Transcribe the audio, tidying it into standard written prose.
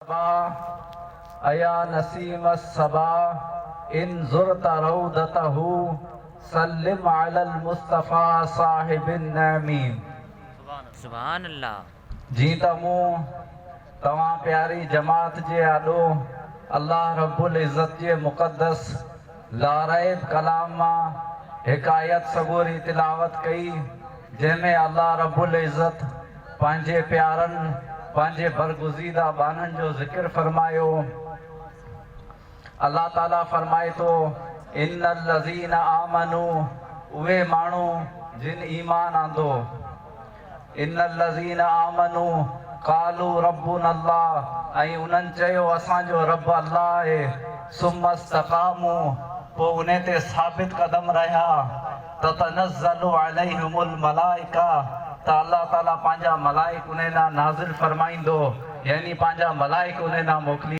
अया नसीम सबा इन ज़ुरता रौदतहु सल्लिम अलल मुस्तफ़ा साहिबिन नमीम। सुभान अल्लाह। जी तमू तवां प्यारी जमात जे आॾो अल्लाह रब्बुल इज़्ज़त जे मुक़द्दस लारैब कलाम मां हिकायत सबूरी तिलावत कई, जंहिंमें अल्लाह रब्बुल इज़्ज़त पंहिंजे प्यारनि पंहिंजे बरगुज़ीदा बाननि जो ज़िक्र फरमायो। अल्लाह ताला फरमाए तो इन्नल लज़ीना आमनू, उहे माण्हू जिन ईमान आंदो, इन्नल लज़ीना आमनू क़ालू रब्बुनल्लाह, ऐं उन्हनि चयो असांजो रब अल्लाह आहे। सुम्मा इस्तक़ामू, पोइ उन ते साबित क़दम रहिया। ततनज़्ज़लु अलैहिमुल मलाइका, त अल्लाह ताला पंहिंजा मलाइक उन नाज़िल फरमाईंदो, यानी पंहिंजा मलाइक उन मोकिली